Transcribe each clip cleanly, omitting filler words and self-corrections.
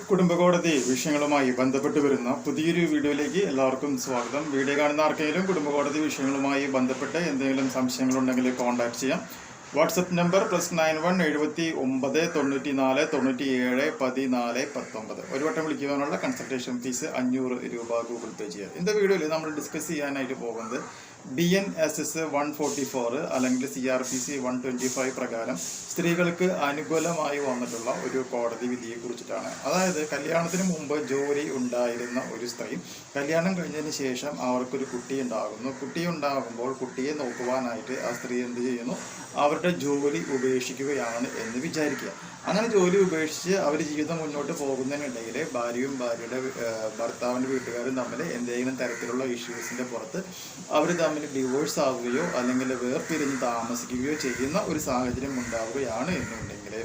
കുടുംബകോടതി വിഷയങ്ങളുമായി ബന്ധപ്പെട്ട് വരുന്ന പുതിയൊരു വീഡിയോയിലേക്ക് എല്ലാവർക്കും സ്വാഗതം. വീഡിയോ കാണുന്ന ആർക്കെങ്കിലും കുടുംബകോടതി വിഷയങ്ങളുമായി ബന്ധപ്പെട്ട് എന്തെങ്കിലും സംശയങ്ങളുണ്ടെങ്കിൽ കോൺടാക്ട് ചെയ്യാം. WhatsApp number +91 79 94 97 14 19. ഒരു വട്ടം വിളിക്കുവാനുള്ള കൺസൾട്ടേഷൻ ഫീസ് 500 രൂപ ഗൂഗിൾ പേ ചെയ്യുക. ഇന്നത്തെ വീഡിയോയിൽ നമ്മൾ ഡിസ്കസ് ചെയ്യാനായിട്ട് പോകുന്നത് BNSS 144 അല്ലെങ്കിൽ CRPC 125 പ്രകാരം സ്ത്രീകൾക്ക് അനുകൂലമായി വന്നിട്ടുള്ള ഒരു കോടതി വിധിയെ കുറിച്ചിട്ടാണ്. അതായത് കല്യാണത്തിന് മുമ്പ് ജോലി ഉണ്ടായിരുന്ന ഒരു സ്ത്രീ കല്യാണം കഴിഞ്ഞതിന് ശേഷം അവർക്കൊരു കുട്ടി ഉണ്ടാകുന്നു. കുട്ടി ഉണ്ടാകുമ്പോൾ കുട്ടിയെ നോക്കുവാനായിട്ട് ആ സ്ത്രീ എന്ത് ചെയ്യുന്നു? അവരുടെ ജോലി ഉപേക്ഷിക്കുകയാണ് എന്ന് വിചാരിക്കുക. അങ്ങനെ ജോലി ഉപേക്ഷിച്ച് അവർ ജീവിതം മുന്നോട്ട് പോകുന്നതിനിടയിൽ ഭാര്യയും ഭാര്യയുടെ ഭർത്താവിൻ്റെ വീട്ടുകാരും തമ്മിൽ എന്തെങ്കിലും തരത്തിലുള്ള ഇഷ്യൂസിൻ്റെ പുറത്ത് അവർ തമ്മിൽ ഡിവോഴ്സ് ആവുകയോ അല്ലെങ്കിൽ വേർപിരിഞ്ഞ് താമസിക്കുകയോ ചെയ്യുന്ന ഒരു സാഹചര്യം ഉണ്ടാവുകയാണ് എന്നുണ്ടെങ്കിൽ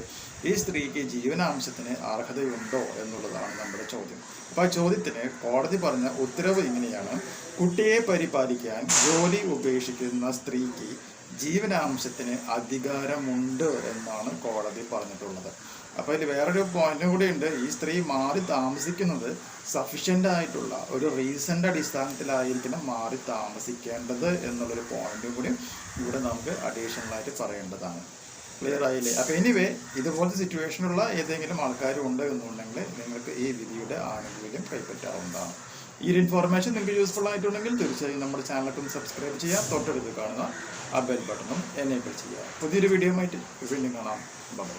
ഈ സ്ത്രീക്ക് ജീവനാംശത്തിന് അർഹതയുണ്ടോ എന്നുള്ളതാണ് നമ്മുടെ ചോദ്യം. അപ്പോൾ ആ ചോദ്യത്തിന് കോടതി പറഞ്ഞ ഉത്തരവ് ഇങ്ങനെയാണ്: കുട്ടിയെ പരിപാലിക്കാൻ ജോലി ഉപേക്ഷിക്കുന്ന സ്ത്രീക്ക് ജീവനാംശത്തിന് അധികാരമുണ്ട് എന്നാണ് കോടതി പറഞ്ഞിട്ടുള്ളത്. അപ്പോൾ ഇതിൽ വേറൊരു പോയിന്റ് കൂടി ഉണ്ട്. ഈ സ്ത്രീ മാറി താമസിക്കുന്നത് സഫിഷ്യൻ്റ് ആയിട്ടുള്ള ഒരു റീസൻ്റെ അടിസ്ഥാനത്തിലായിരിക്കണം മാറി താമസിക്കേണ്ടത് എന്നുള്ളൊരു പോയിന്റും കൂടി ഇവിടെ നമുക്ക് അഡീഷണലായിട്ട് പറയേണ്ടതാണ്. ക്ലിയർ ആയില്ലേ? അപ്പോൾ എനിവേ ഇതുപോലത്തെ സിറ്റുവേഷനുള്ള ഏതെങ്കിലും ആൾക്കാരും ഉണ്ട് എന്നുണ്ടെങ്കിൽ നിങ്ങൾക്ക് ഈ വിധിയുടെ ആനുകൂല്യം കൈപ്പറ്റാവുന്നതാണ്. ഈ ഒരു ഇൻഫോർമേഷൻ നിങ്ങൾക്ക് യൂസ്ഫുൾ ആയിട്ടുണ്ടെങ്കിൽ തീർച്ചയായും നമ്മുടെ ചാനലൊക്കെ ഒന്ന് സബ്സ്ക്രൈബ് ചെയ്യുക. തൊട്ടടുത്ത് കാണുന്ന ആ ബെൽ ബട്ടണും എനേബിൾ ചെയ്യുക. പുതിയൊരു വീഡിയോ ആയിട്ട് വീണ്ടും കാണാം. ബൈ.